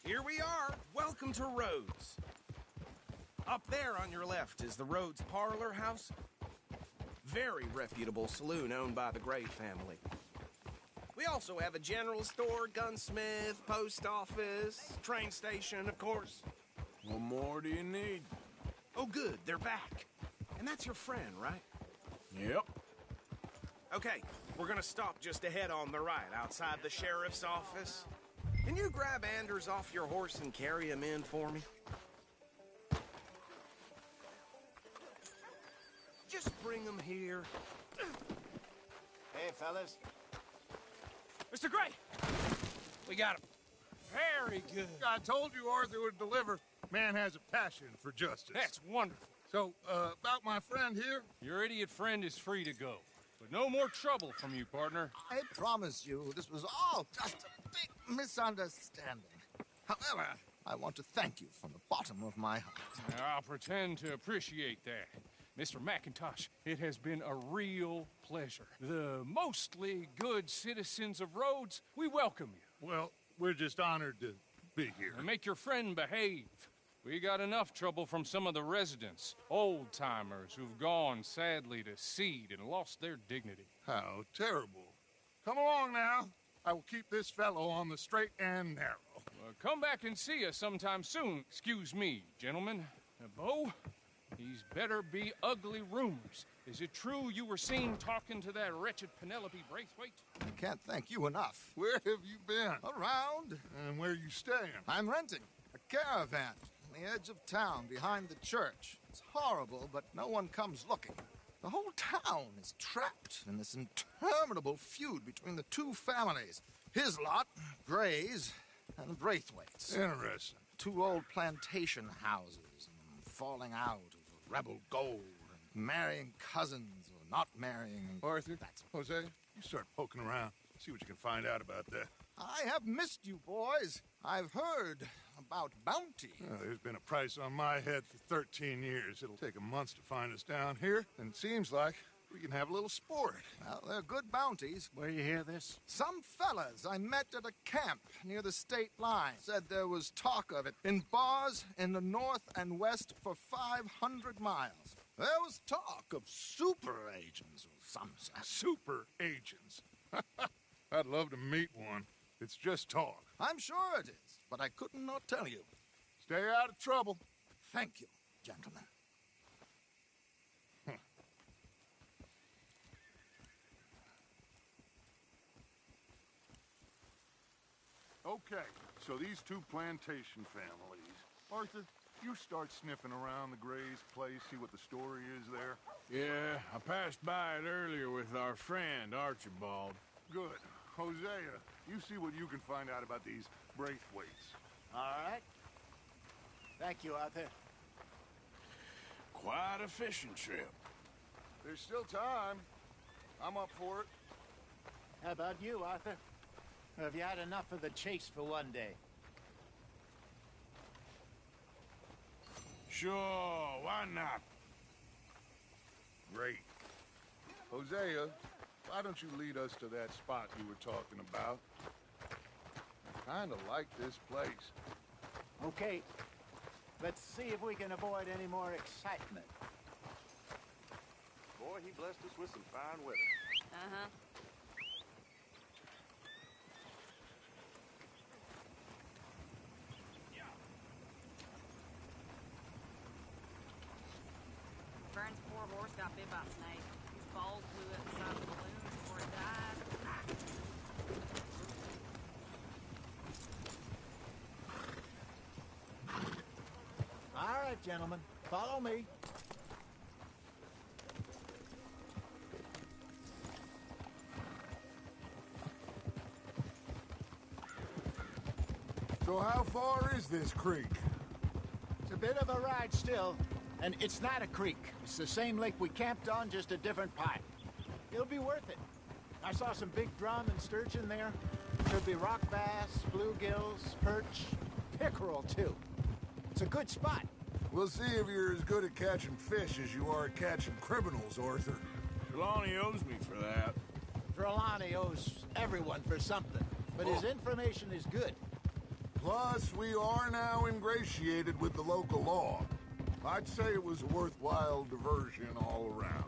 Here we are. Welcome to Rhodes. Up there on your left is the Rhodes Parlor House. Very reputable saloon owned by the Gray family. We also have a general store, gunsmith, post office, train station, of course. What more do you need? Oh, good, they're back. And that's your friend, right? Yep. Okay, we're gonna stop just ahead on the right, outside the sheriff's office. Can you grab Anders off your horse and carry him in for me? Just bring him here. Hey, fellas. Mr. Gray! We got him. Very good. I told you Arthur would deliver. Man has a passion for justice. That's wonderful. So, about my friend here? Your idiot friend is free to go. But no more trouble from you, partner. I promise you, this was all just a big misunderstanding. However, I want to thank you from the bottom of my heart. I'll pretend to appreciate that. Mr. McIntosh, it has been a real pleasure. The mostly good citizens of Rhodes, we welcome you. Well, we're just honored to be here. And make your friend behave. We got enough trouble from some of the residents, old-timers who've gone, sadly, to seed and lost their dignity. How terrible. Come along now. I will keep this fellow on the straight and narrow. Come back and see us sometime soon. Excuse me, gentlemen. Bo, these better be ugly rumors. Is it true you were seen talking to that wretched Penelope Braithwaite? I can't thank you enough. Where have you been? Around. And where you staying? I'm renting a caravan on the edge of town behind the church. It's horrible, but no one comes looking. The whole town is trapped in this interminable feud between the two families. His lot, Gray's, and Braithwaite's. Interesting. Two old plantation houses, and falling out of rebel gold, and marrying cousins or not marrying. Arthur, That's Jose, you start poking around. See what you can find out about that. I have missed you, boys. I've heard about bounty. There's been a price on my head for 13 years. It'll take a month to find us down here, and it seems like we can have a little sport. Well, they're good bounties. Where you hear this? Some fellas I met at a camp near the state line said there was talk of it in bars in the north and west for 500 miles. There was talk of super agents or some such. Super agents. I'd love to meet one. It's just talk. I'm sure it is, but I couldn't not tell you. Stay out of trouble. Thank you, gentlemen. Okay, so these two plantation families. Arthur, you start sniffing around the Gray's place, see what the story is there. Yeah, I passed by it earlier with our friend, Archibald. Good. Hosea, you see what you can find out about these Braithwaites. All right. Thank you, Arthur. Quite a fishing trip. There's still time. I'm up for it. How about you, Arthur? Or have you had enough of the chase for one day? Sure, why not? Great. Hosea, why don't you lead us to that spot you were talking about? I kinda like this place. Okay. Let's see if we can avoid any more excitement. Boy, he blessed us with some fine weather. Uh-huh. Vern's poor horse got bit by a snake. His balls blew up the side of the balloon before he died. All right, gentlemen. Follow me. So how far is this creek? It's a bit of a ride still. And it's not a creek. It's the same lake we camped on, just a different pipe. It'll be worth it. I saw some big drum and sturgeon there. Could be rock bass, bluegills, perch, pickerel, too. It's a good spot. We'll see if you're as good at catching fish as you are at catching criminals, Arthur. Trelawney owes me for that. Trelawney owes everyone for something, but his information is good. Plus, we are now ingratiated with the local law. I'd say it was a worthwhile diversion all around.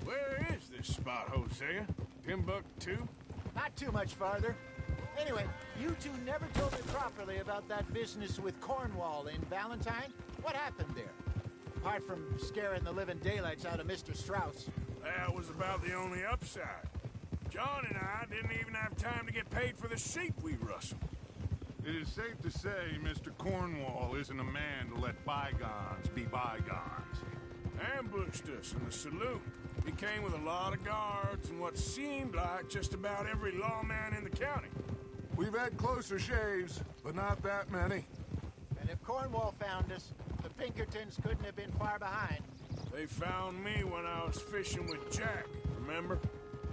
Where is this spot, Hosea? Timbuktu? Not too much farther. Anyway, you two never told me properly about that business with Cornwall in Valentine. What happened there? Apart from scaring the living daylights out of Mr. Strauss. That was about the only upside. John and I didn't even have time to get paid for the sheep we rustled. It is safe to say Mr. Cornwall isn't a man to let bygones be bygones. Ambushed us in the saloon. He came with a lot of guards and what seemed like just about every lawman in the county. We've had closer shaves, but not that many. And if Cornwall found us, the Pinkertons couldn't have been far behind. They found me when I was fishing with Jack, remember?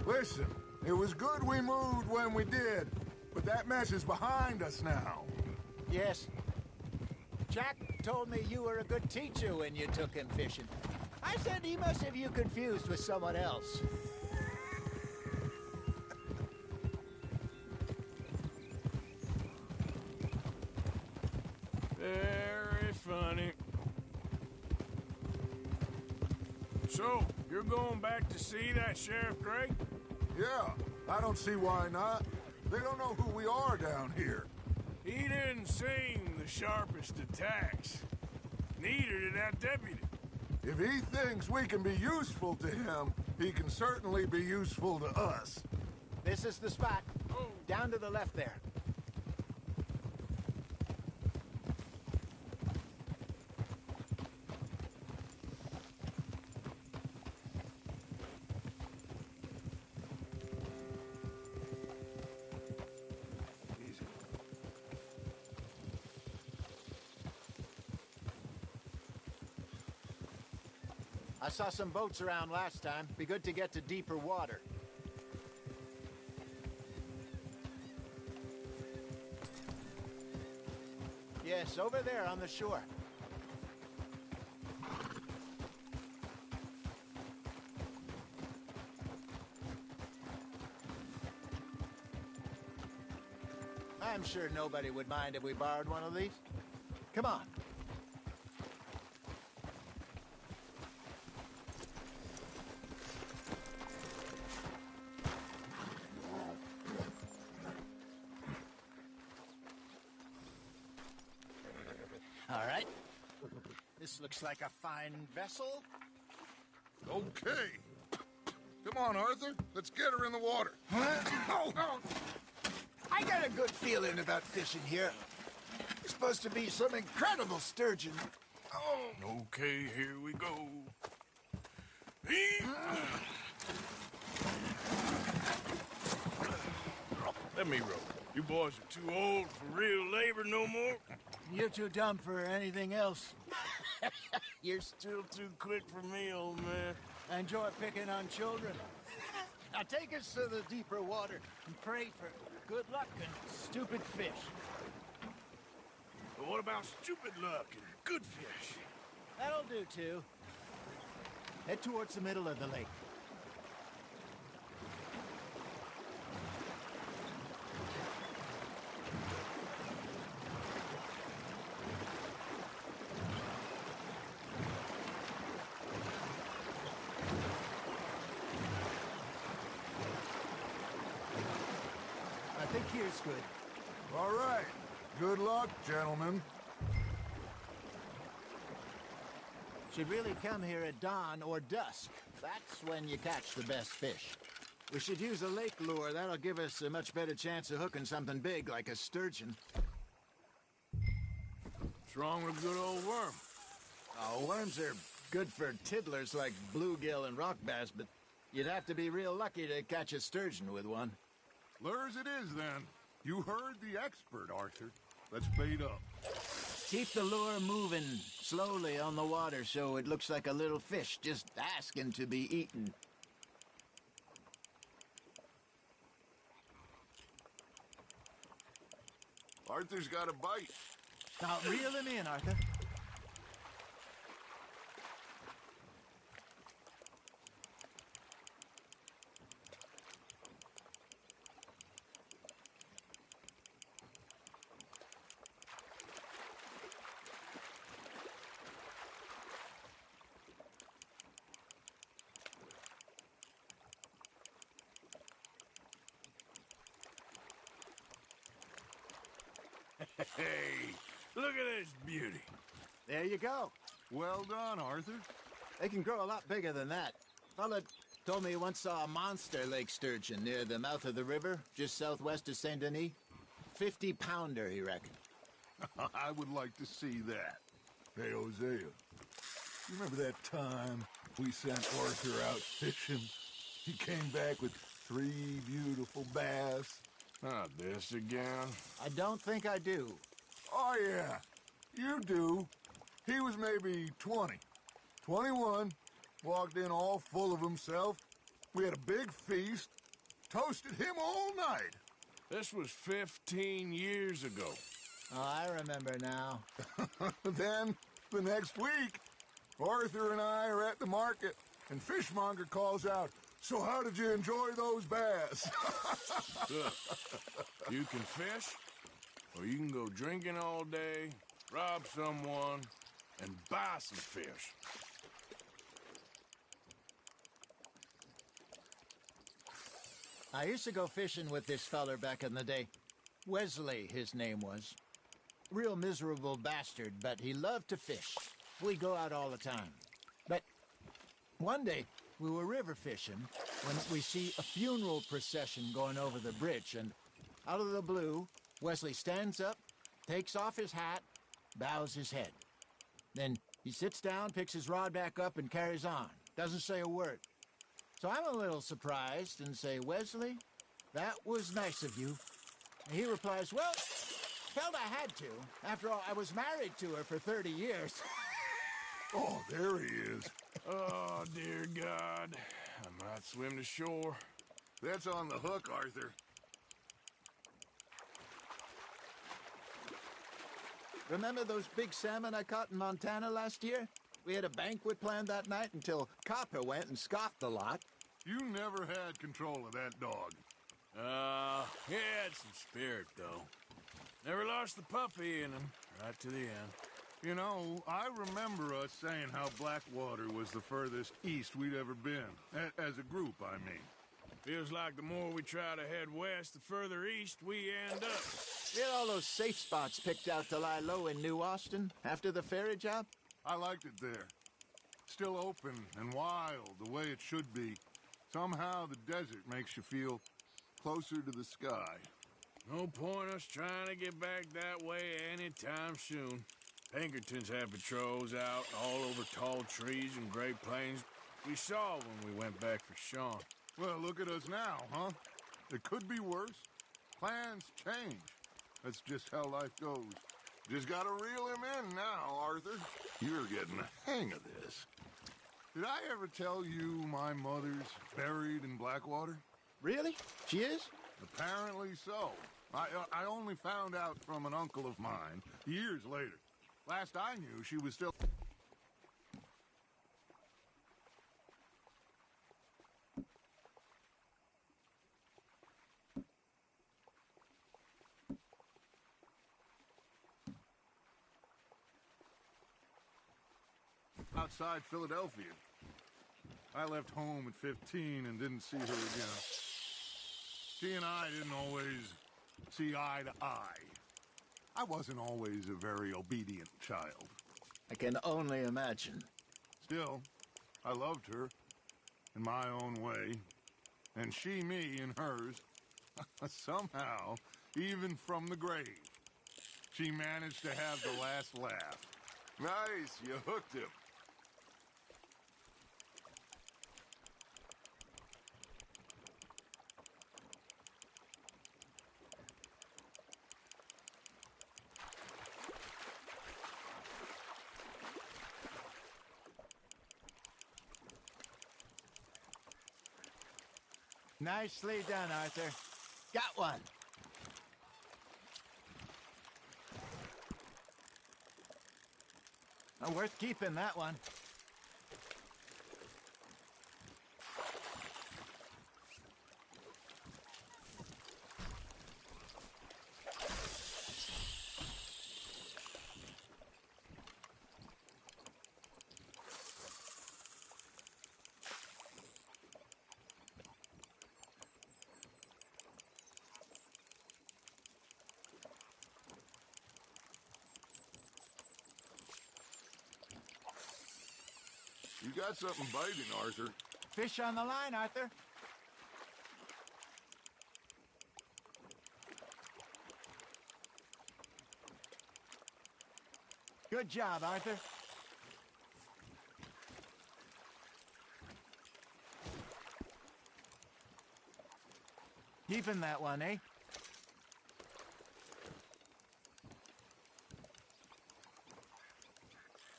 Listen, it was good we moved when we did, but that mess is behind us now. Yes. Jack told me you were a good teacher when you took him fishing. I said he must have you confused with someone else. Very funny. So, you're going back to see that Sheriff Gray? Yeah, I don't see why not. They don't know who we are down here. He didn't seem the sharpest attacks. Neither did that deputy. If he thinks we can be useful to him, he can certainly be useful to us. This is the spot. Down to the left there. I saw some boats around last time. Be good to get to deeper water. Yes, over there on the shore. I'm sure nobody would mind if we borrowed one of these. Come on. All right. This looks like a fine vessel. Okay. Come on, Arthur. Let's get her in the water. I got a good feeling about fishing here. It's supposed to be some incredible sturgeon. Okay, here we go. Let me row. You boys are too old for real labor no more. You're too dumb for anything else. You're still too quick for me, old man. I enjoy picking on children. Now take us to the deeper water and pray for good luck and stupid fish. But what about stupid luck and good fish? That'll do, too. Head towards the middle of the lake. I think here's good. All right. Good luck, gentlemen. Should really come here at dawn or dusk. That's when you catch the best fish. We should use a lake lure. That'll give us a much better chance of hooking something big like a sturgeon. What's wrong with a good old worm? Oh, worms are good for tiddlers like bluegill and rock bass, but you'd have to be real lucky to catch a sturgeon with one. Lures it is, then. You heard the expert, Arthur. Let's bait up. Keep the lure moving slowly on the water so it looks like a little fish just asking to be eaten. Arthur's got a bite. Now, reel him in, Arthur. Hey, look at this beauty. There you go. Well done, Arthur. They can grow a lot bigger than that. Fella told me he once saw a monster lake sturgeon near the mouth of the river, just southwest of Saint Denis. 50-pounder, he reckoned. I would like to see that. Hey, Hosea, you remember that time we sent Arthur out fishing? He came back with 3 beautiful bass. Not this again. I don't think I do. Oh, yeah, you do. He was maybe 20, 21, walked in all full of himself. We had a big feast, toasted him all night. This was 15 years ago. Oh, I remember now. Then, the next week, Arthur and I are at the market, and Fishmonger calls out, "So how did you enjoy those bass?" Look, you can fish, or you can go drinking all day, rob someone, and buy some fish. I used to go fishing with this feller back in the day. Wesley, his name was. Real miserable bastard, but he loved to fish. We'd go out all the time. But one day, we were river fishing when we see a funeral procession going over the bridge, and out of the blue, Wesley stands up, takes off his hat, bows his head. Then he sits down, picks his rod back up, and carries on. Doesn't say a word. So I'm a little surprised and say, "Wesley, that was nice of you." And he replies, "Well, felt I had to. After all, I was married to her for 30 years. Oh, there he is. Oh, dear God. I might swim to shore. That's on the hook, Arthur. Remember those big salmon I caught in Montana last year? We had a banquet planned that night until Copper went and scoffed the lot. You never had control of that dog. He had some spirit, though. Never lost the puppy in him, right to the end. You know, I remember us saying how Blackwater was the furthest east we'd ever been. As a group, I mean. Feels like the more we try to head west, the further east we end up. We had all those safe spots picked out to lie low in New Austin after the ferry job. I liked it there. Still open and wild, the way it should be. Somehow the desert makes you feel closer to the sky. No point us trying to get back that way anytime soon. Pinkertons had patrols out all over tall trees and Great Plains. We saw when we went back for Sean. Well, look at us now, huh? It could be worse. Plans change. That's just how life goes. Just gotta reel him in now, Arthur. You're getting the hang of this. Did I ever tell you my mother's buried in Blackwater? Really? She is? Apparently so. I only found out from an uncle of mine years later. Last I knew, she was still... outside Philadelphia. I left home at 15 and didn't see her again. She and I didn't always see eye to eye. I wasn't always a very obedient child. I can only imagine. Still, I loved her in my own way, and she me in hers. Somehow, even from the grave, she managed to have the last laugh. Nice, you hooked him. Nicely done, Arthur. Got one. Worth keeping, that one. You got something biting, Arthur. Fish on the line, Arthur. Good job, Arthur. Keeping that one, eh?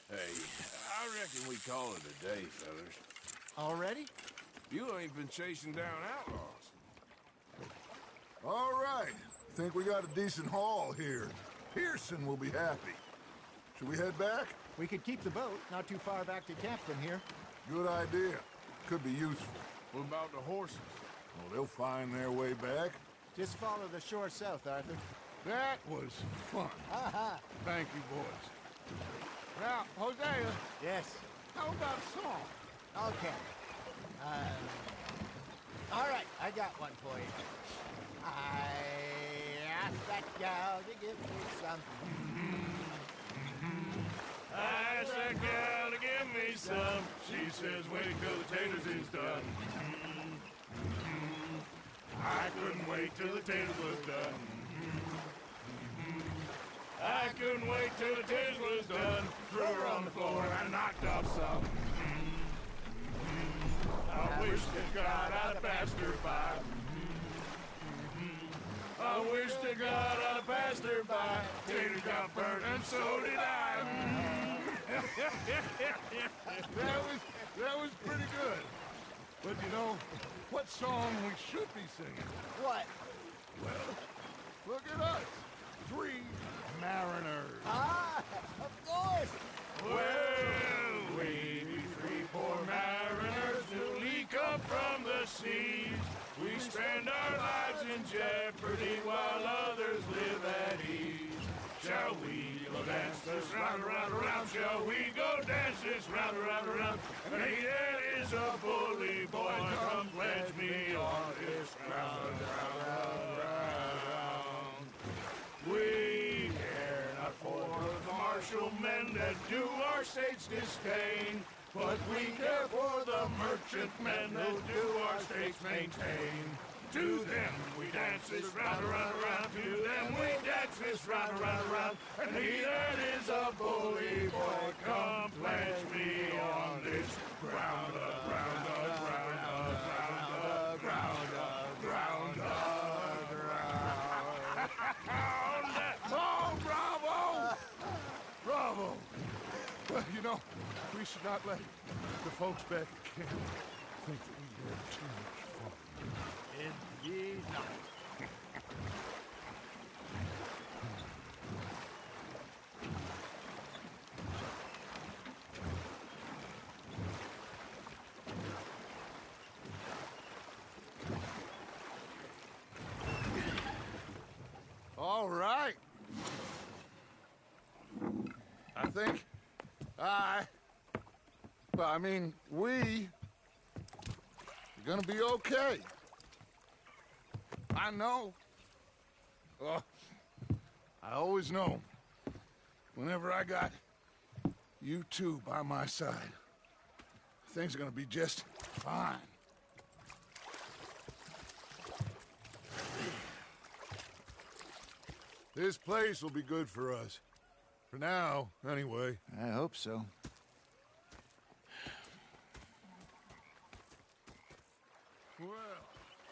Hey, I reckon we call it a day, fellas. Already? You ain't been chasing down outlaws. All right. Think we got a decent haul here. Pearson will be happy. Should we head back? We could keep the boat, not too far back to camp from here. Good idea. Could be useful. What about the horses? Well, they'll find their way back. Just follow the shore south, Arthur. That was fun. Aha! Thank you, boys. Now, Hosea, Yes. how about a song? Okay. All right, I got one for you. I asked that gal to give me some. I asked that gal to give me some. She says, wait till the taters is done. I couldn't wait till the taters was done. I couldn't wait till the taters was done. Threw her on the floor and I knocked off some. I wish to God I'd passed her by. I wish to God I'd passed her by. Taters got burnt and so did I. That was pretty good. But you know, what song we should be singing? What? Well, look at us. 3 mariners. Ah, of course. Well, we three poor mariners newly come from the seas. We spend our lives in jeopardy while others live at ease. Shall we go dance this round, around, around? Shall we go dance this round, around, around? And he that is a bully boy, come pledge me on this round, round, round. We care not for the martial men that do our states disdain, but we care for the merchant men that do our states maintain. To them we dance this round, around, around. To them we dance this round, around, around. And he that is a bully boy, come pledge me on this ground, ground, ground, ground, ground, ground, ground. Oh, bravo! Bravo! Well, you know, we should not let the folks back at camp think that we had too much fun. Indeed not. All right. I think we are gonna be okay. I know. Oh, I always know. Whenever I got you two by my side, things are gonna be just fine. This place will be good for us. For now, anyway. I hope so. Well,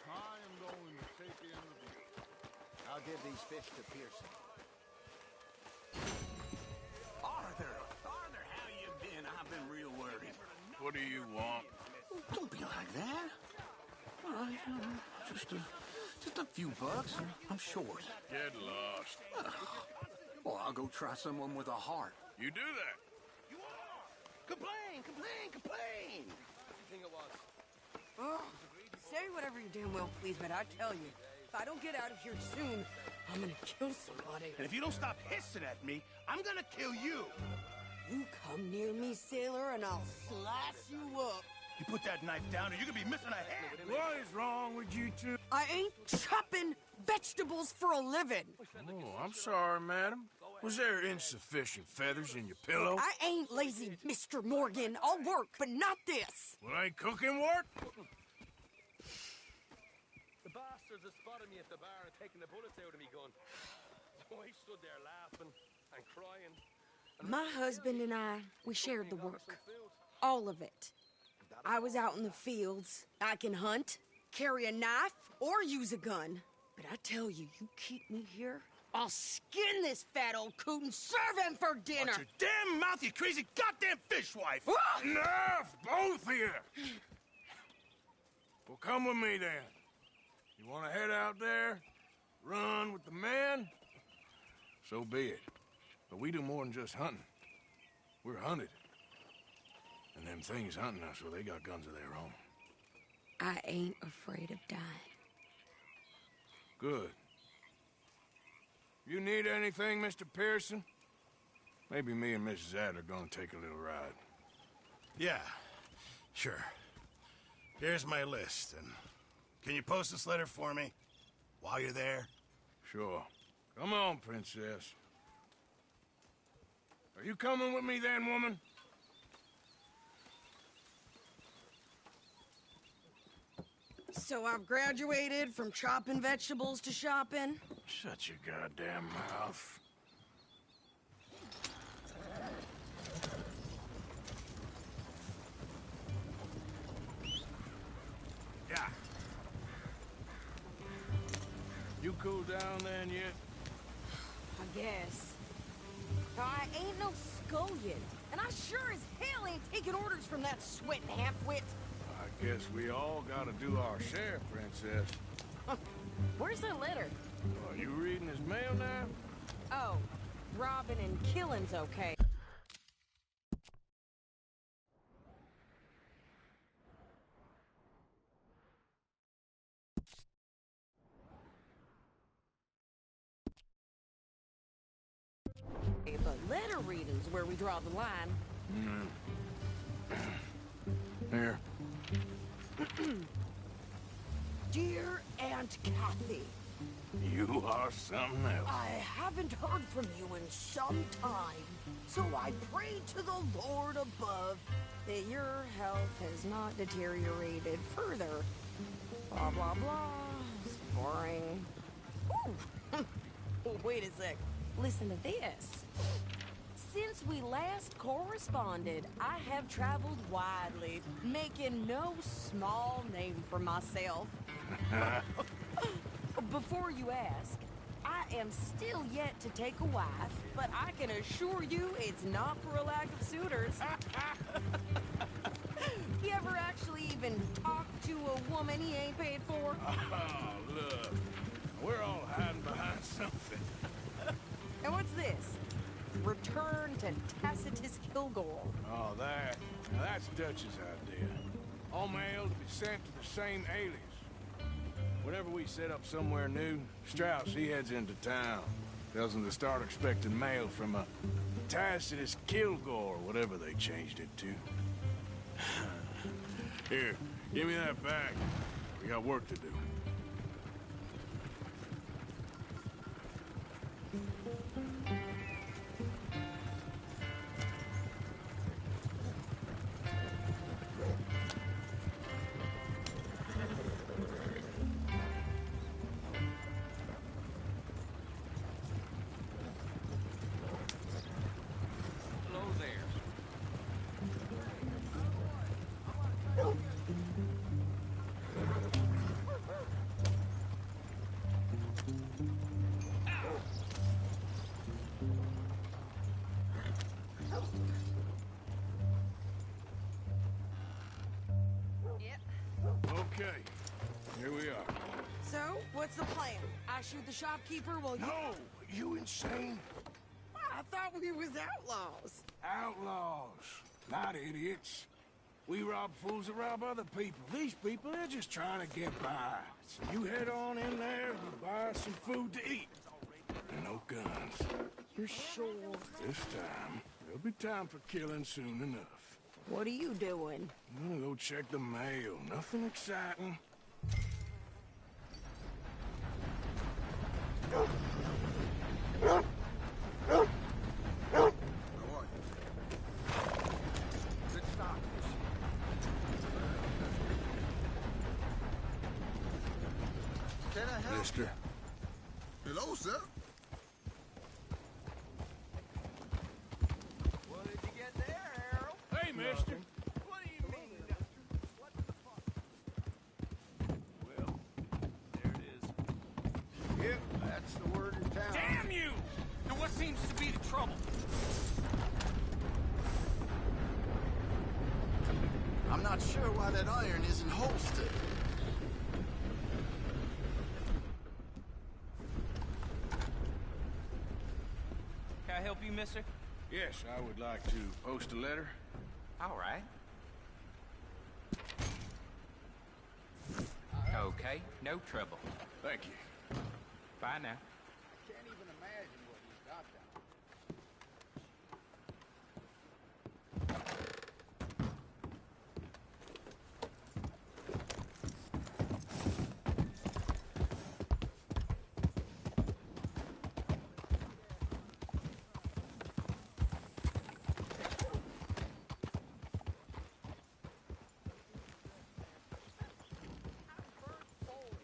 I am going to take in the view. I'll give these fish to Pearson. Arthur, how you been? I've been real worried. What do you want? Don't be like that. All right, just a few bucks. I'm short. Get lost. Well, I'll go try someone with a heart. You do that. Complain, complain, complain! What do you think it was? Oh, say whatever you damn well please, but I tell you, if I don't get out of here soon, I'm gonna kill somebody. And if you don't stop hissing at me, I'm gonna kill you! You come near me, sailor, and I'll slice you up. You put that knife down or you're gonna be missing a hand! What is wrong with you two? I ain't chopping vegetables for a living. Oh, I'm sorry, madam. Was there insufficient feathers in your pillow? I ain't lazy, Mr. Morgan. I'll work, but not this. Well, ain't cooking work? The bastards have spotted me at the bar and taken the bullets out of me gun. So I stood there laughing and crying. My husband and I, we shared the work. All of it. I was out in the fields. I can hunt, carry a knife, or use a gun. But I tell you, you keep me here, I'll skin this fat old coot and serve him for dinner. Watch your damn mouth, you crazy goddamn fishwife! Enough, both of you! Well, come with me, then. You want to head out there, run with the men? So be it. But we do more than just hunting. We're hunted. And them things hunting us, well, they got guns of their own. I ain't afraid of dying. Good. You need anything, Mr. Pearson? Maybe me and Mrs. Adler are gonna take a little ride. Yeah, sure. Here's my list, and can you post this letter for me while you're there? Sure. Come on, Princess. Are you coming with me then, woman? So I've graduated from chopping vegetables to shopping? Shut your goddamn mouth. Yeah. You cool down then yet? I guess. I ain't no scullion, and I sure as hell ain't taking orders from that sweating half-wit. I guess we all gotta do our share, Princess. Where's that letter? Are you reading his mail now? Oh, robbing and killing's okay. But letter reading's where we draw the line. Here. Dear Aunt Kathy, You are something else. I haven't heard from you in some time, so I pray to the Lord above that your health has not deteriorated further. Blah, blah, blah. It's boring. Ooh. Wait a sec. Listen to this. Since we last corresponded, I have traveled widely, making no small name for myself. Before you ask, I am still yet to take a wife, but I can assure you it's not for a lack of suitors. You ever actually even talked to a woman he ain't paid for? Oh, look. We're all hiding behind something. And what's this? Return to Tacitus Kilgore. Oh, that. Now, that's Dutch's idea. All mail to be sent to the same alias. Whenever we set up somewhere new, Strauss, he heads into town. Tells them to start expecting mail from a Tacitus Kilgore, whatever they changed it to. Here, give me that back. We got work to do. Okay, here we are. So, what's the plan? I shoot the shopkeeper while you... No! You insane? I thought we was outlaws. Outlaws. Not idiots. We rob fools that rob other people. These people, they're just trying to get by. So you head on in there and buy some food to eat. And no guns. You're sure? This time, there'll be time for killing soon enough. What are you doing? I'm gonna go check the mail. Nothing exciting. Can I help? Mister. Hello, sir. What did you get there, Harold? Hey, mister. What do you mean? What the fuck? Well, there it is. Yep, that's the word in town. Damn you! And what seems to be the trouble? I'm not sure why that iron isn't holstered. Can I help you, mister? Yes, I would like to post a letter. All right. Okay, no trouble. Thank you. Bye now. Can't even imagine what he's got down.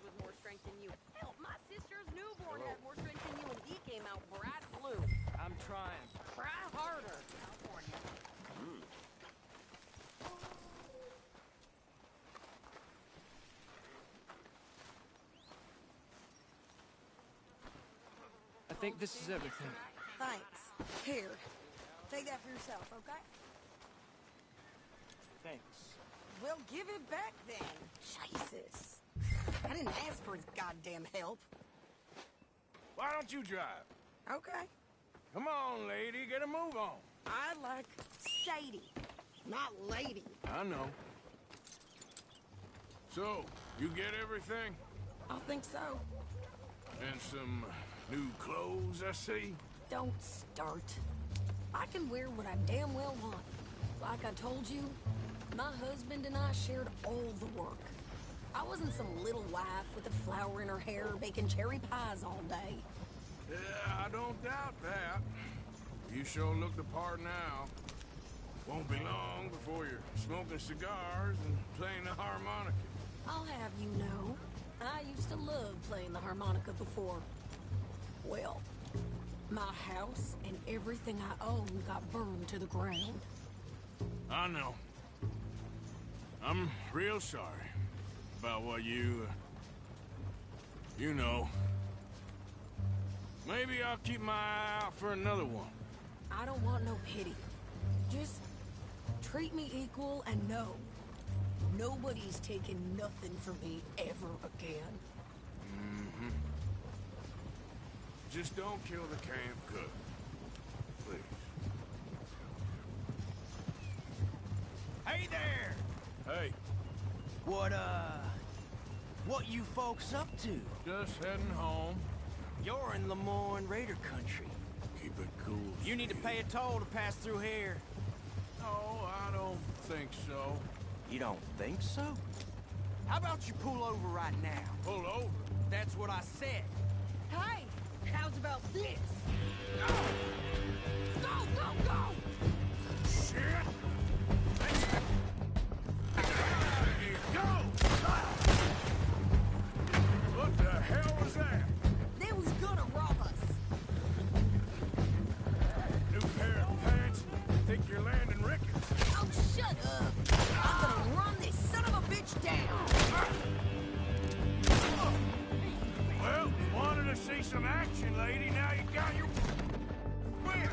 With more strength than you. Hell, my sister's newborn had more strength than you, and he came out bright blue. I'm trying. Try harder. California. I think this is everything. Thanks. Here. Take that for yourself, okay? Thanks. Well, give it back then. Jesus. I didn't ask for his goddamn help. Why don't you drive? Okay. Come on, lady, get a move on. I like Sadie, not lady. I know. So, you get everything? I think so. And some new clothes, I see? Don't start. I can wear what I damn well want. Like I told you, my husband and I shared all the work. I wasn't some little wife with a flower in her hair baking cherry pies all day. Yeah, I don't doubt that. You sure look the part now. Won't be long before you're smoking cigars and playing the harmonica. I'll have you know, I used to love playing the harmonica before. Well, my house and everything I owned got burned to the ground. I know. I'm real sorry about what you know. Maybe I'll keep my eye out for another one. I don't want no pity. Just treat me equal and know nobody's taking nothing from me ever again. Mm-hmm. Just don't kill the camp cook. Please. Hey there! Hey, What you folks up to? just heading home. You're in Lemoyne Raider country. Keep it cool. You need to pay a toll to pass through here. No, I don't think so. You don't think so? How about you pull over right now? Pull over? That's what I said. Hey, how's about this? Go, go, go! Shit! Go! What the hell was that? They was gonna rob us. New pair of pants? Think you're landing Ricketts? Oh, shut up! I'm gonna run this son of a bitch down. Well, wanted to see some action, lady. Now you got your... Where?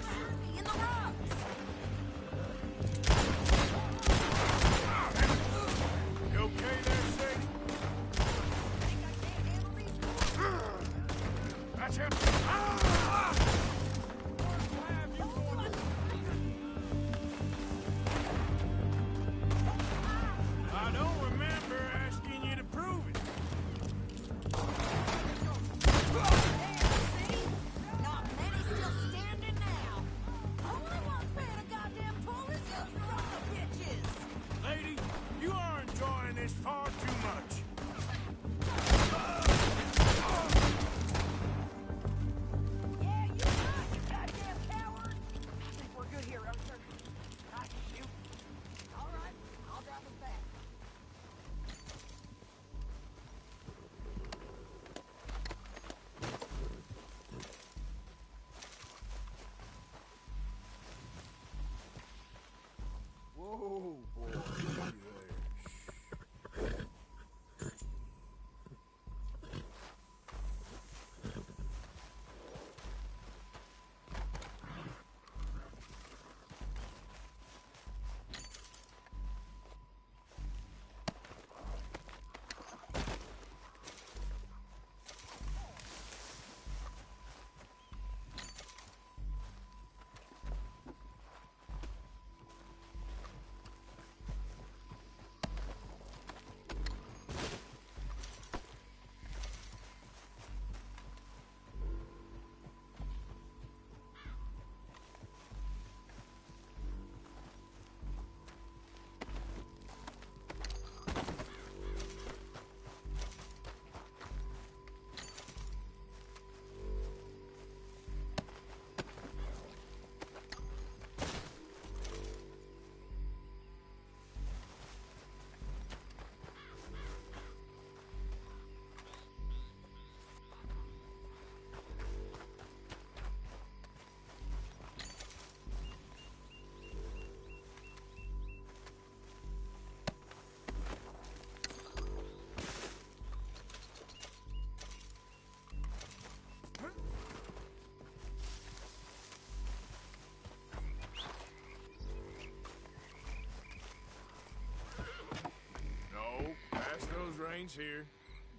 remains here.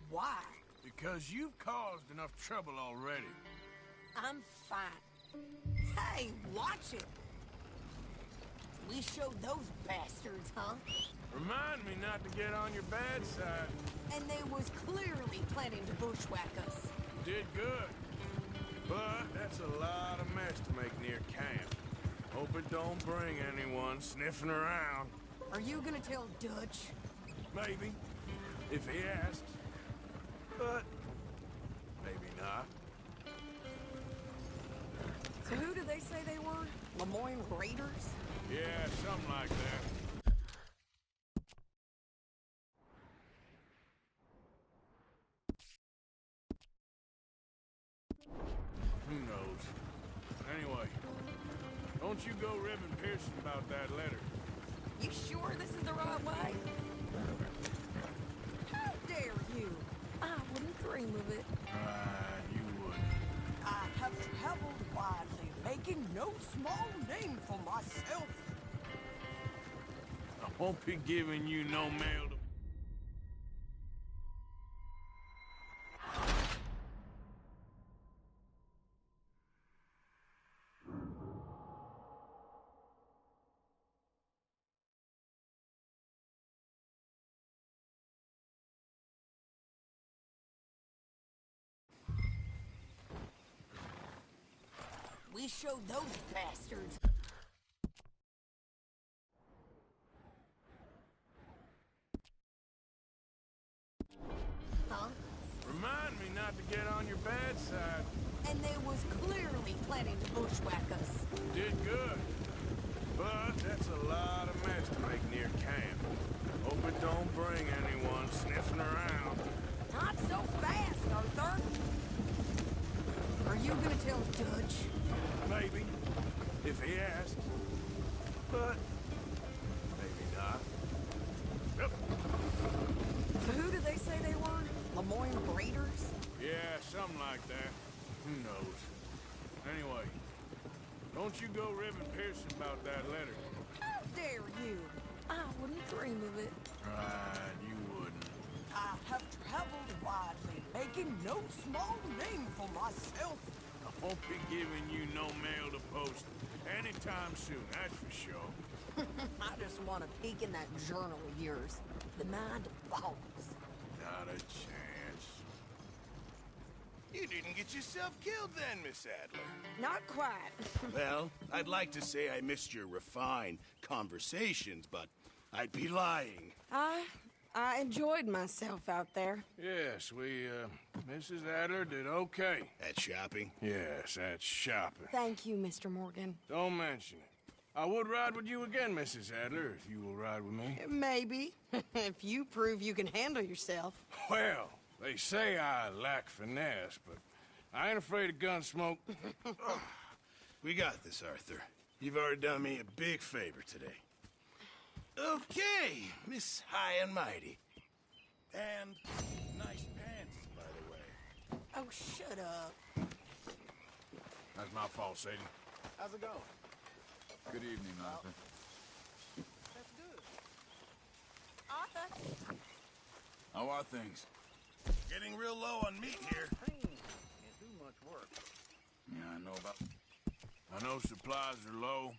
Why? Because you've caused enough trouble already. I'm fine. Hey, watch it. We showed those bastards, huh? Remind me not to get on your bad side. And they was clearly planning to bushwhack us. You did good. But that's a lot of mess to make near camp. Hope it don't bring anyone sniffing around. Are you gonna tell Dutch? Maybe, if he asks. But maybe not. So who did they say they were? Lemoyne Raiders? Yeah, something like that. Who knows? Anyway, don't you go ribbing Pearson about that letter. You sure this is the right way? How dare you? I wouldn't dream of it. Right, you would. I have traveled widely, making no small name for myself. I won't be giving you no mail to... We showed those bastards. Huh? Remind me not to get on your bad side. And they was clearly planning to bushwhack us. Did good. But that's a lot of mess to make near camp. Hope it don't bring anyone sniffing around. Not so fast, Arthur. Are you gonna tell Dutch? Maybe, if he asks. But maybe not. Yep. So who did they say they were? Lemoyne Raiders? Yeah, something like that. Who knows? Anyway, don't you go ribbing Pearson about that letter. How dare you? I wouldn't dream of it. Right, you wouldn't. I have traveled widely, making no small name for myself. I won't be giving you no mail to post anytime soon, that's for sure. I just want to peek in that journal of yours. The mind boggles. Not a chance. You didn't get yourself killed then, Miss Adler. Not quite. Well, I'd like to say I missed your refined conversations, but I'd be lying. I enjoyed myself out there. Yes, Mrs. Adler did okay. At shopping? Yes, at shopping. Thank you, Mr. Morgan. Don't mention it. I would ride with you again, Mrs. Adler, if you will ride with me. Maybe. If you prove you can handle yourself. Well, they say I lack finesse, but I ain't afraid of gun smoke. We got this, Arthur. You've already done me a big favor today. Okay, Miss High and Mighty. And nice pants, by the way. Oh, shut up. That's my fault, Sadie. How's it going? Good evening, Arthur. That's good. Arthur? How are things? Getting real low on meat here. Can't do much work. Yeah, I know about... I know supplies are low.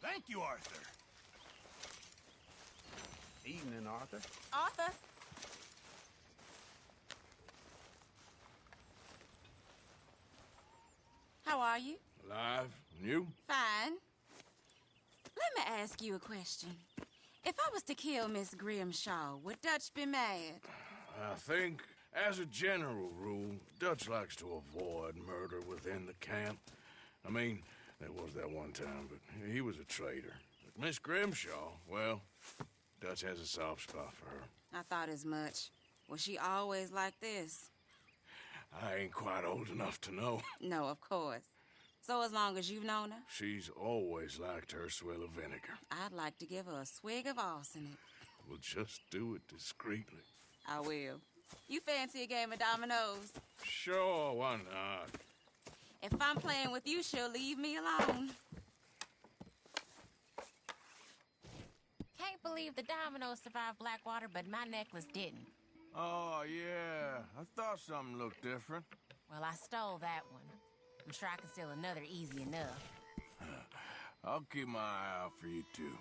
Thank you, Arthur. Evening, Arthur. Arthur? How are you? Alive? And you? Fine. Let me ask you a question. If I was to kill Miss Grimshaw, would Dutch be mad? I think, as a general rule, Dutch likes to avoid murder within the camp. I mean, there was that one time, but he was a traitor. But Miss Grimshaw, well, Dutch has a soft spot for her. I thought as much. Was she always like this? I ain't quite old enough to know. No, of course. So as long as you've known her? She's always liked her swill of vinegar. I'd like to give her a swig of arsenic. We'll just do it discreetly. I will. You fancy a game of dominoes? Sure, why not? If I'm playing with you, she'll leave me alone. believe the dominoes survived Blackwater, but my necklace didn't. Oh, yeah. I thought something looked different. Well, I stole that one. I'm sure I can steal another easy enough. I'll keep my eye out for you, too.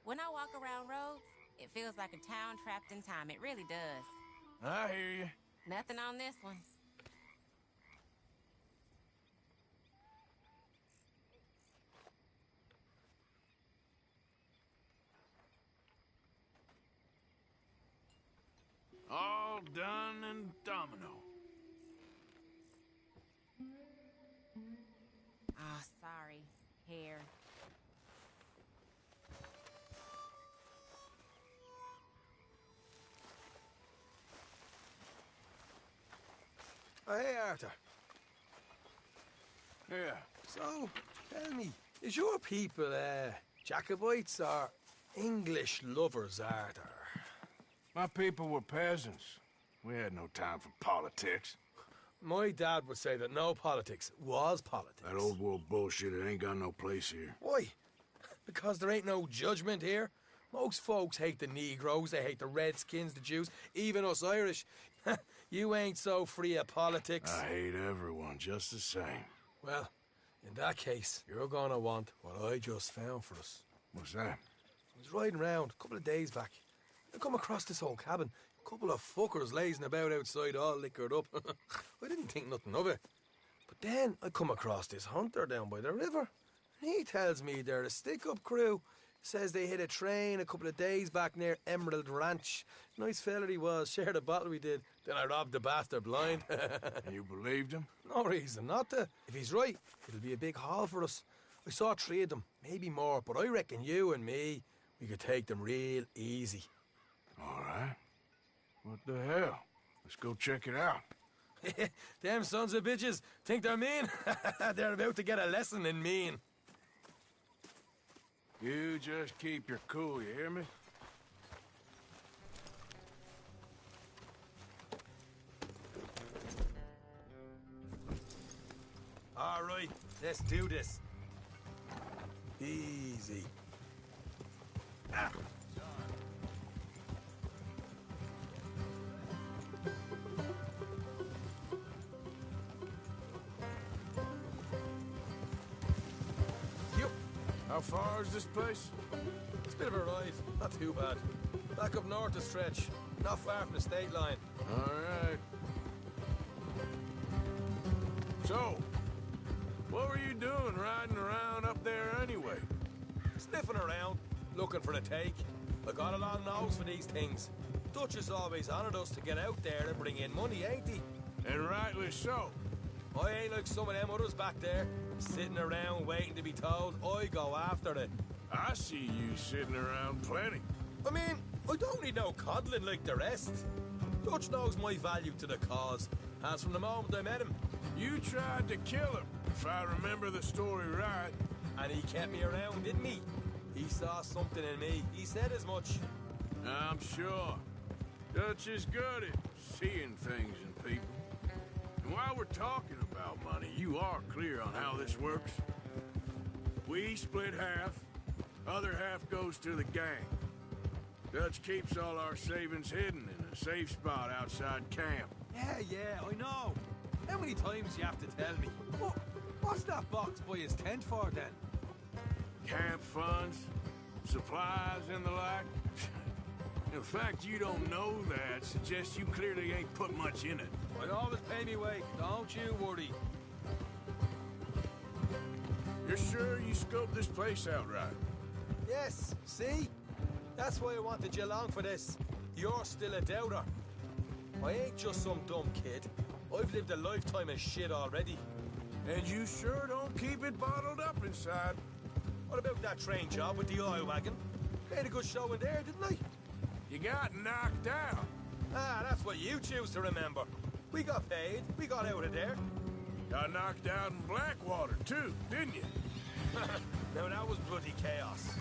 When I walk around roads, it feels like a town trapped in time. It really does. I hear you. Nothing on this one. All done and domino. Oh, sorry. Hair. Oh, hey, Arthur. Yeah. So, tell me, is your people, Jacobites or English lovers, Arthur? My people were peasants. We had no time for politics. My dad would say that no politics was politics. That old world bullshit, it ain't got no place here. Why? Because there ain't no judgment here. Most folks hate the Negroes, they hate the Redskins, the Jews, even us Irish. You ain't so free of politics. I hate everyone just the same. Well, in that case, you're gonna want what I just found for us. What's that? I was riding around a couple of days back. I come across this old cabin. A couple of fuckers lazing about outside all liquored up. I didn't think nothing of it. But then I come across this hunter down by the river. And he tells me they're a stick-up crew. Says they hit a train a couple of days back near Emerald Ranch. Nice fella he was, shared a bottle we did. Then I robbed the bastard blind. You believed him? No reason not to. If he's right, it'll be a big haul for us. I saw 3 of them, maybe more, but I reckon you and me, we could take them real easy. All right. What the hell? Let's go check it out. Them sons of bitches think they're mean. They're about to get a lesson in mean. You just keep your cool, you hear me? All right, let's do this. Easy. Ah. How far is this place? It's a bit of a ride, not too bad. Back up north a stretch, not far from the state line. All right. So, what were you doing riding around up there anyway? Sniffing around, looking for the take. I got a long nose for these things. Dutch has always honoured us to get out there and bring in money, ain't he? And rightly so. I ain't like some of them others back there, sitting around waiting to be told. I go after it. I see you sitting around plenty. I mean, I don't need no coddling like the rest. Dutch knows my value to the cause, as from the moment I met him. You tried to kill him, if I remember the story right. And he kept me around, didn't he? He saw something in me. He said as much. I'm sure. Dutch is good at seeing things in people. And while we're talking about money, you are clear on how this works. We split half, other half goes to the gang. Dutch keeps all our savings hidden in a safe spot outside camp. Yeah, I know. How many times do you have to tell me? What's that box by his tent for, then? Camp funds, supplies, and the like. The fact you don't know that suggests you clearly ain't put much in it. I always pay me way. Don't you worry. You're sure you scoped this place out right? Yes, see? That's why I wanted you along for this. You're still a doubter. I ain't just some dumb kid. I've lived a lifetime of shit already. And you sure don't keep it bottled up inside. What about that train job with the oil wagon? Made a good show in there, didn't I? You got knocked out. Ah, that's what you choose to remember. We got paid. We got out of there. Got knocked out in Blackwater, too, didn't you? Now, that was bloody chaos.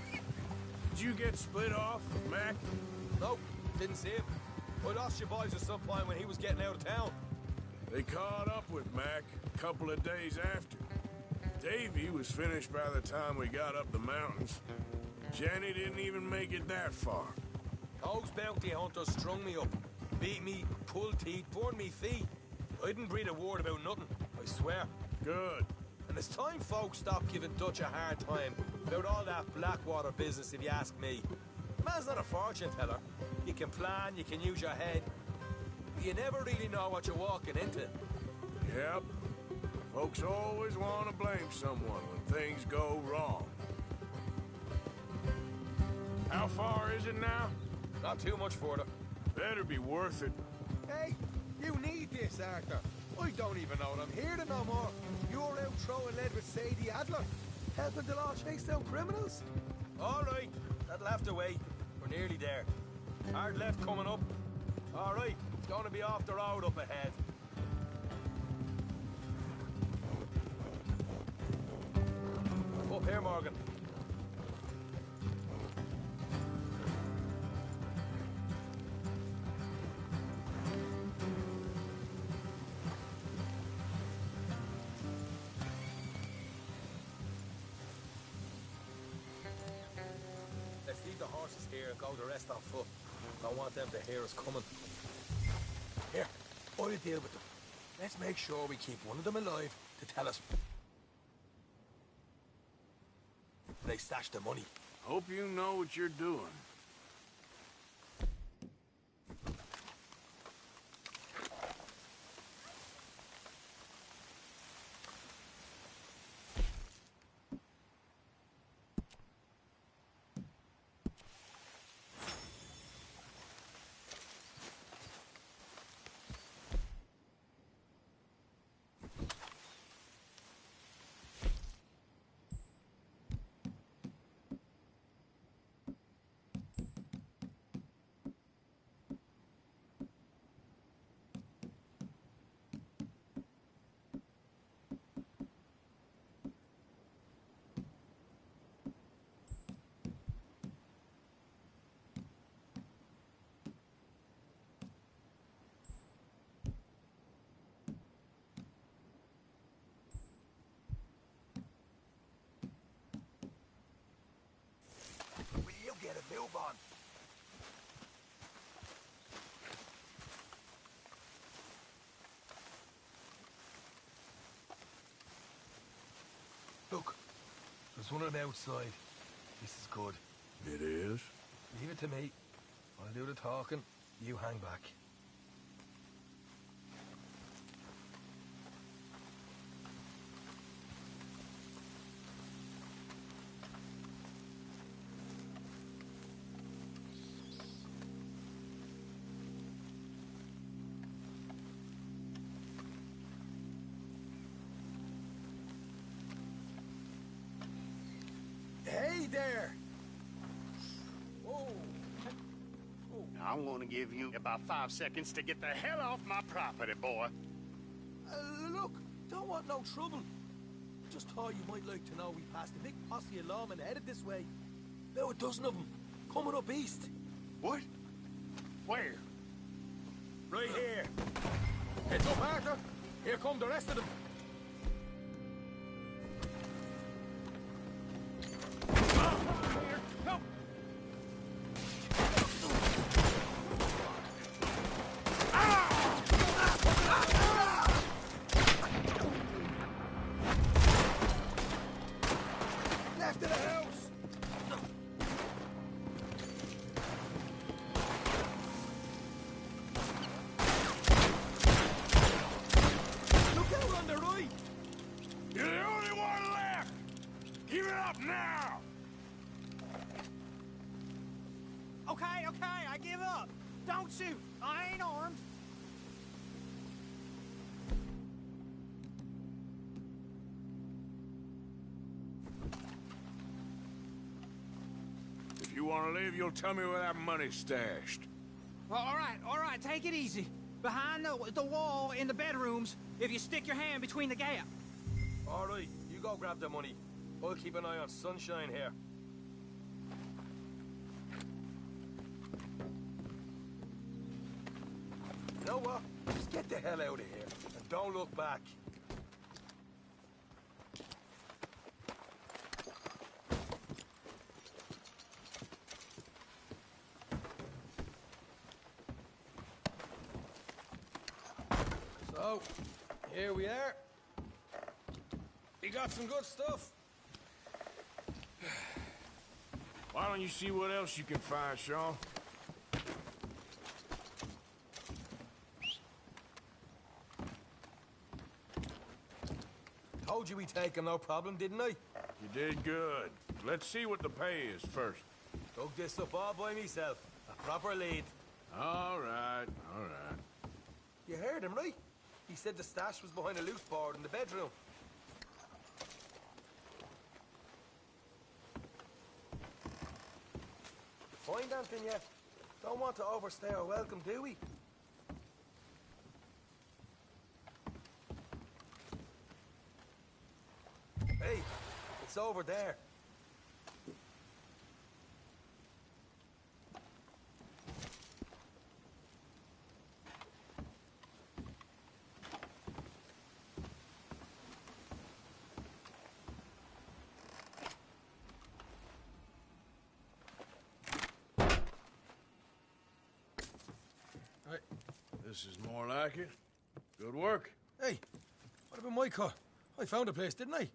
Did you get split off with Mac? Nope, didn't see him. I lost your boys at some point when he was getting out of town. They caught up with Mac a couple of days after. Davy was finished by the time we got up the mountains. Jenny didn't even make it that far. Those bounty hunters strung me up, beat me, pulled teeth, burned me feet. I didn't breathe a word about nothing, I swear. Good. And it's time folks stop giving Dutch a hard time about all that Blackwater business, if you ask me. The man's not a fortune teller. You can plan, you can use your head, but you never really know what you're walking into. Yep. Folks always want to blame someone when things go wrong. How far is it now? Not too much further. Better be worth it. Hey, you need this, Arthur. I don't even know what I'm here to no more. You're out throwing lead with Sadie Adler, helping the law chase down criminals. All right, that'll have to wait. We're nearly there. Hard left coming up. All right, it's going to be off the road up ahead. Up here, Morgan. Let's leave the horses here and go the rest on foot. Don't want them to hear us coming. Here, I'll deal with them. Let's make sure we keep one of them alive to tell us they stashed the money. Hope you know what you're doing. We'll get a move on. Look, there's one on the outside. This is good. It is? Leave it to me. I'll do the talking. You hang back. Hey there! Whoa! I'm gonna give you about 5 seconds to get the hell off my property, boy. Look, don't want no trouble. Just thought you might like to know we passed a big posse of lawmen headed this way. About a dozen of them, coming up east. What? Where? Right here. Heads up, Arthur. Here come the rest of them. Stop now! Okay, I give up. Don't shoot. I ain't armed. If you want to leave, you'll tell me where that money's stashed. All right, take it easy. Behind the wall in the bedrooms, if you stick your hand between the gap. All right, you go grab the money. I'll keep an eye on Sunshine here. You know what? Just get the hell out of here and don't look back. So, here we are. You got some good stuff. Why don't you see what else you can find, Shaw? Told you we'd take him, no problem, didn't I? You did good. Let's see what the pay is first. Dug this up all by myself. A proper lead. All right. You heard him, right? He said the stash was behind a loose board in the bedroom. Find anything yet? Don't want to overstay our welcome, do we? Hey, it's over there. This is more like it. Good work. Hey, what about my car? I found a place, didn't I?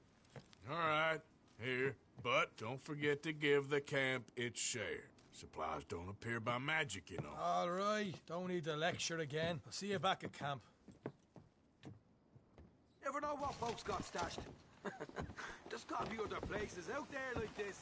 All right, here. But don't forget to give the camp its share. Supplies don't appear by magic, you know. All right, don't need the lecture again. I'll see you back at camp. Never know what folks got stashed. There's gotta be other places out there like this.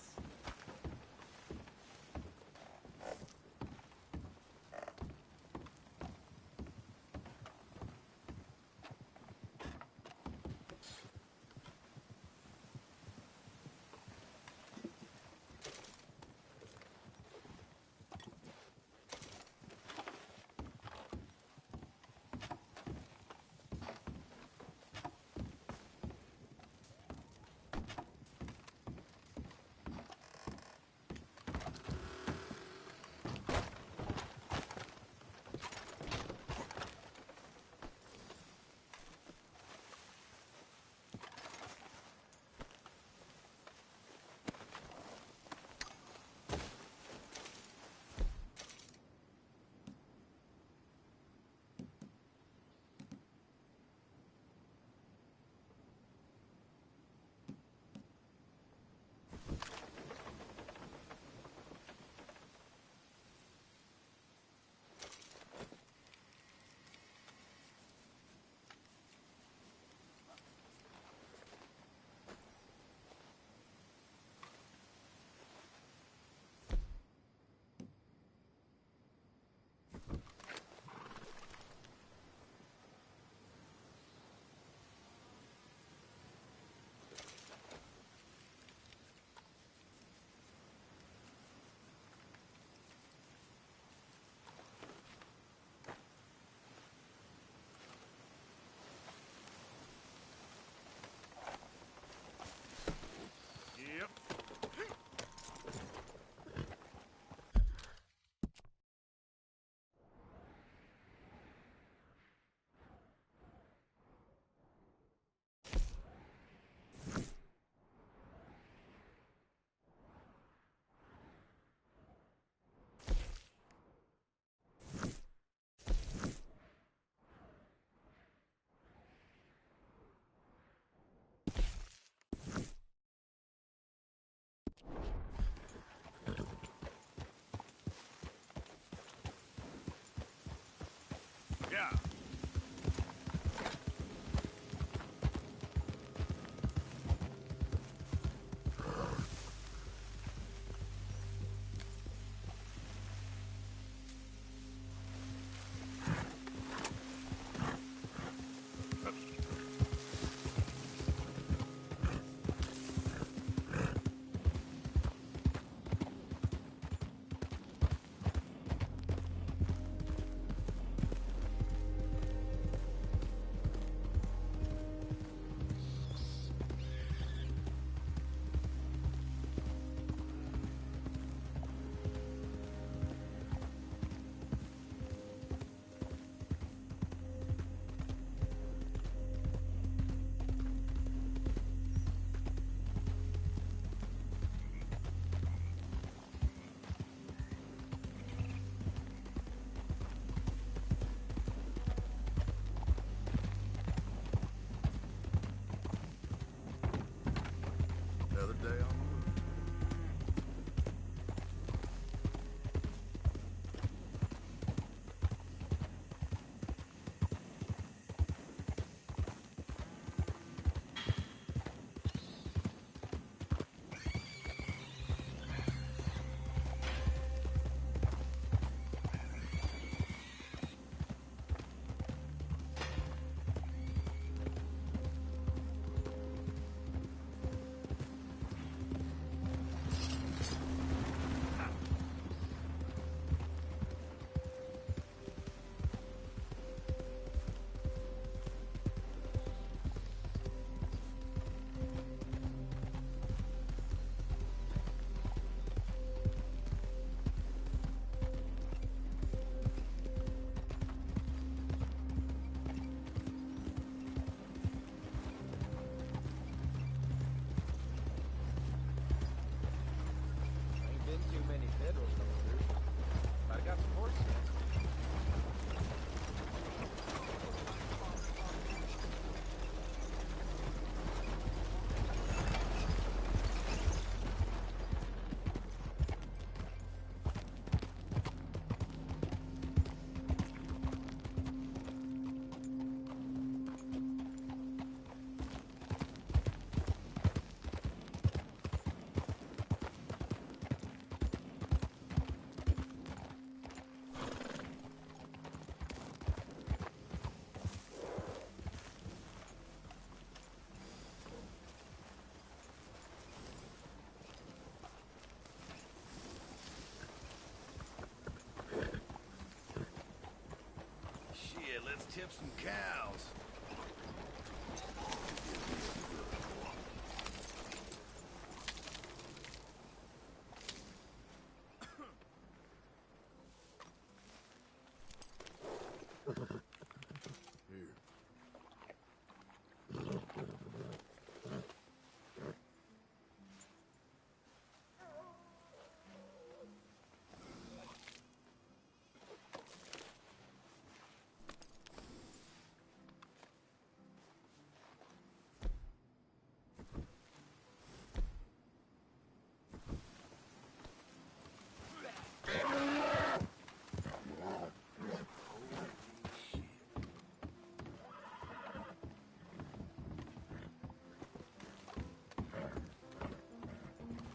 Let's tip some cows.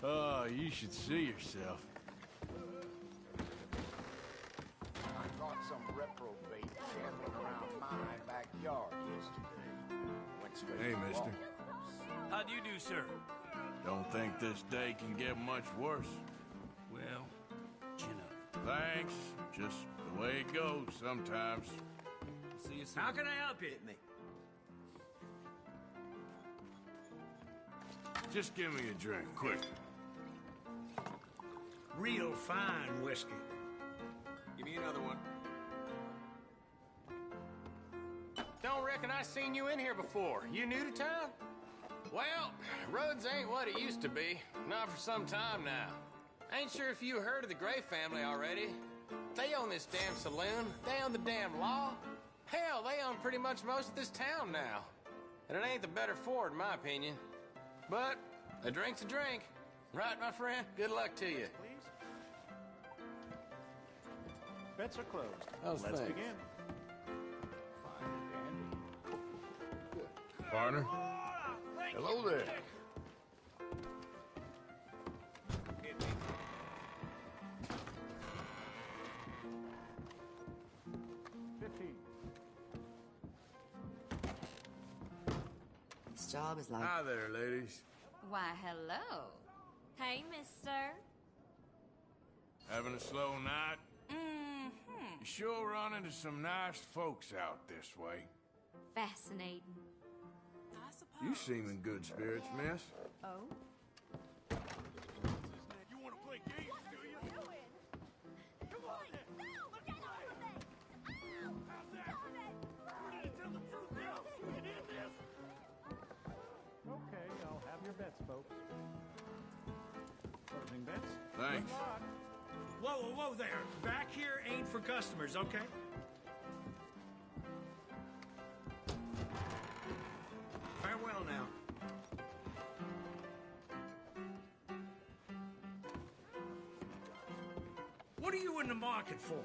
Oh, you should see yourself. I caught some reprobate shambling around my backyard yesterday. Went straight Hey, to the mister. law. How do you do, sir? Don't think this day can get much worse. Well, chin up. Thanks. Just the way it goes sometimes. See you soon. How can I help you? Just give me a drink, quick. Real fine whiskey. Give me another one. Don't reckon I seen you in here before. You new to town? Well, Rhodes ain't what it used to be. Not for some time now. Ain't sure if you heard of the Gray family already. They own this damn saloon. They own the damn law. Hell, they own pretty much most of this town now. And it ain't the better for it, in my opinion. But a drink's a drink. Right, my friend? Good luck to you. Bets are closed. Oh, Let's thanks. begin. Partner? Hello there. This job is like... Hi there, ladies. Why, hello. Hey, mister. Having a slow night? Mm-hmm. You sure run into some nice folks out this way. Fascinating. You seem in good spirits, miss. Oh? You want to play games, do you? Come on then. How's that? Ready to tell the truth now? You hear this? Okay, I'll have your bets, folks. Closing bets. Thanks. Good luck. Whoa, whoa, whoa there. Back here ain't for customers, okay? Farewell now. What are you in the market for?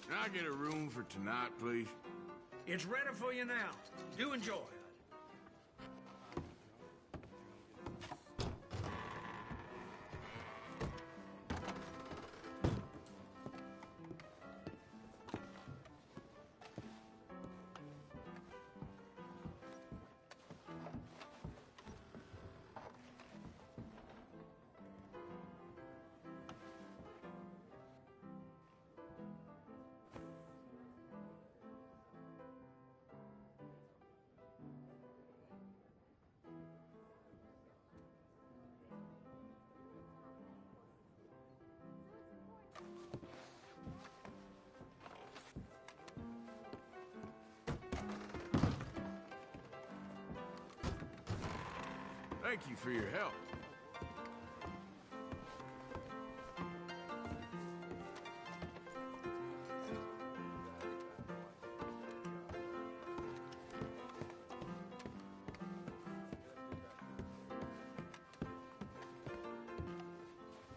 Can I get a room for tonight, please? It's ready for you now. Do enjoy. Thank you for your help.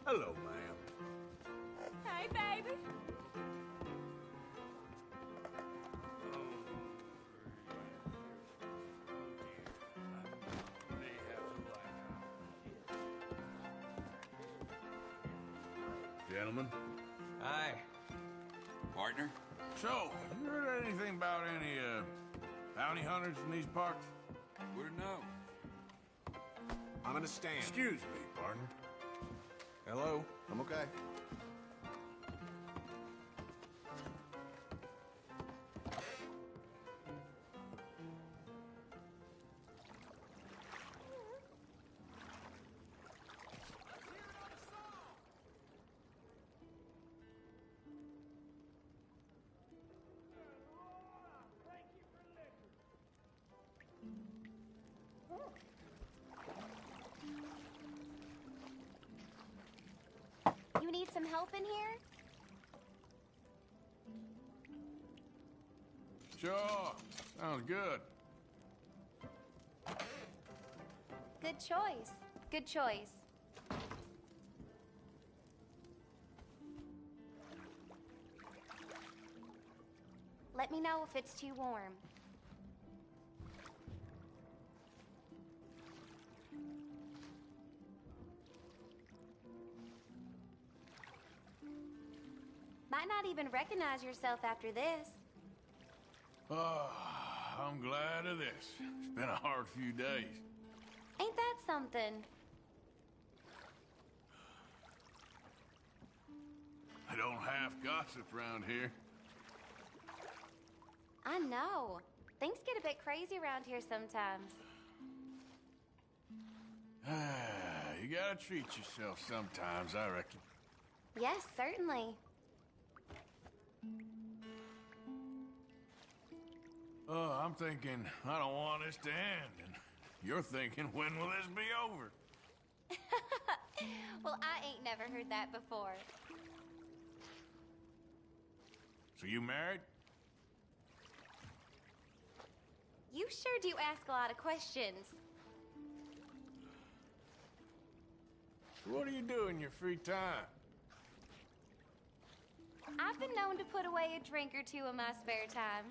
Hello, ma'am. Hey, baby. Gentlemen. Hi. Partner? So, you heard anything about any, bounty hunters in these parts? Wouldn't know. I'm gonna stand. Excuse me, partner. Hello. I'm okay. some help in here? Sure. Sounds good. Good choice. Good choice. Let me know if it's too warm. Might not even recognize yourself after this. Oh, I'm glad of this. It's been a hard few days. Ain't that something? I don't half gossip around here. I know. Things get a bit crazy around here sometimes. You gotta treat yourself sometimes, I reckon. Yes, certainly. Oh, I'm thinking, I don't want this to end. And you're thinking, when will this be over? Well, I ain't never heard that before. So you married? You sure do ask a lot of questions. What do you do in your free time? I've been known to put away a drink or two in my spare time.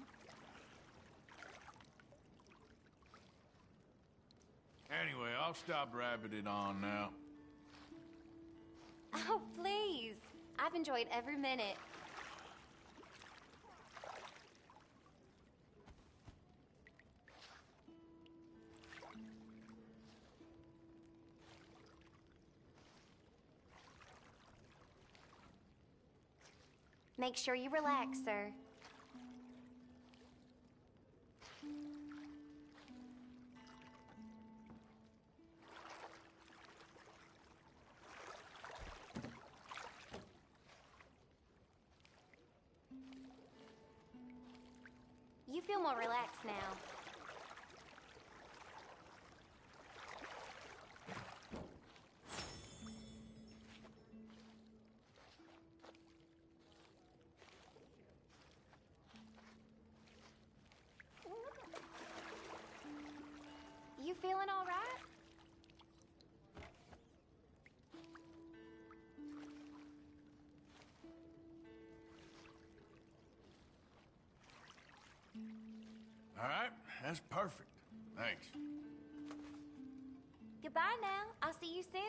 Anyway, I'll stop rabbiting on now. Oh, please. I've enjoyed every minute. Make sure you relax, sir. You feel more relaxed now. You feeling all right? All right, that's perfect. Thanks. Goodbye now. I'll see you soon.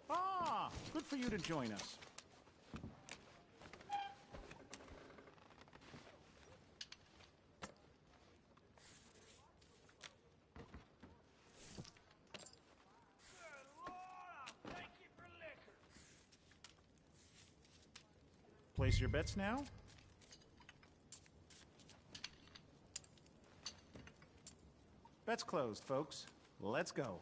Ah, good for you to join us. Place your bets now. Bets closed, folks. Let's go.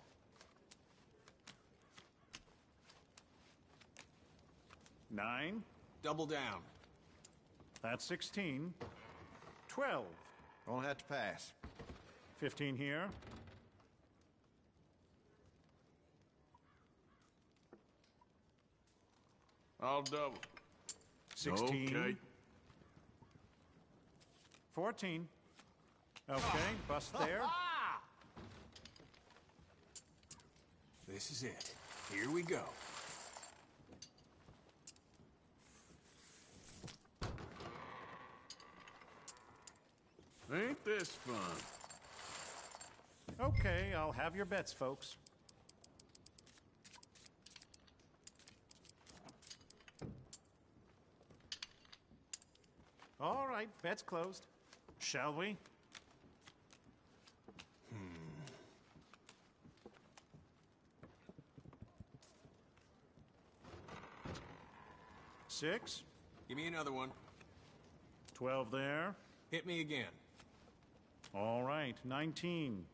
Nine. Double down. That's 16. 12. Won't have to pass. 15 here. I'll double. 16. Okay. 14. Okay, bust there. This is it. Here we go. Ain't this fun? Okay, I'll have your bets, folks. All right, bets closed. Shall we? Six. Give me another one. 12 there. Hit me again. All right, 19.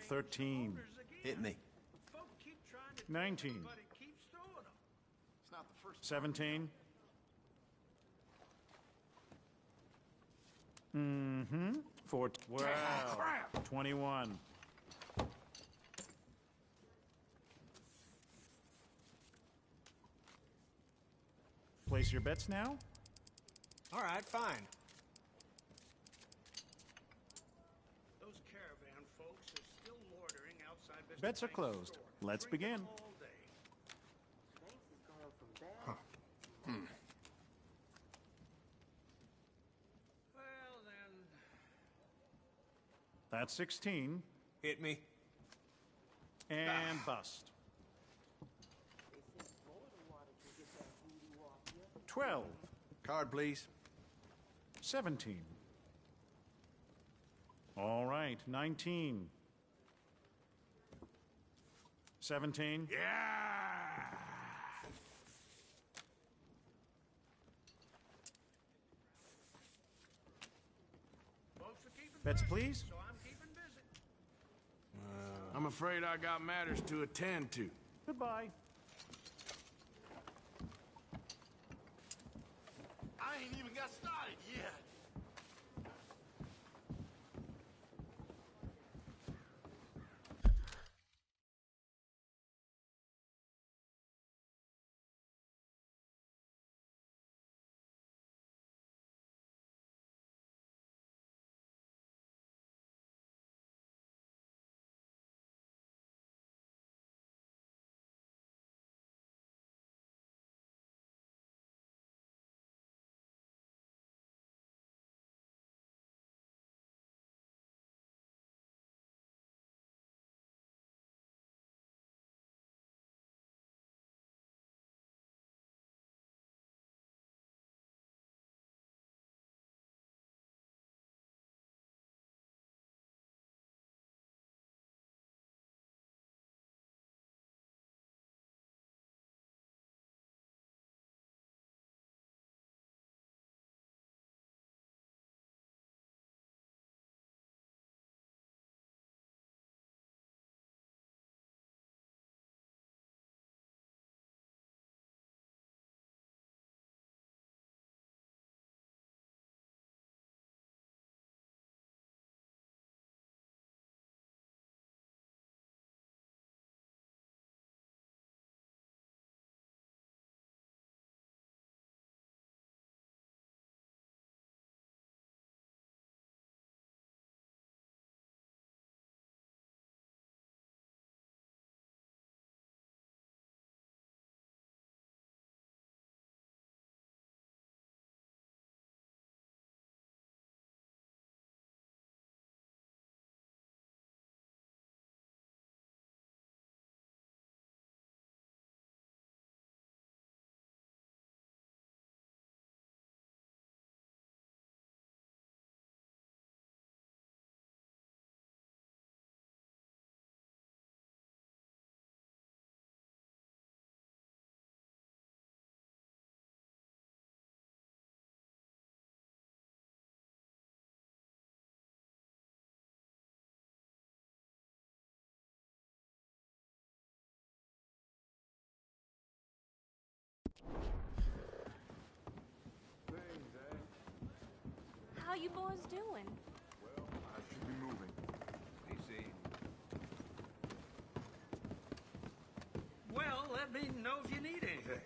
13. Hit me. 19. It's not 17. Mm-hmm. For 12. 21. Place your bets now? All right, fine. Those caravan folks are still loitering outside Mr. Bets are Banks' closed. store, Let's drinking begin. all day. Well, then... That's 16. Hit me. And bust. 12. Card, please. 17. All right, 19. 17. Yeah! Bets, please. So I'm keeping busy. I'm afraid I got matters to attend to. Goodbye. I ain't even got started yet. How you boys doing? Well, I should be moving. Easy. Well, let me know if you need anything.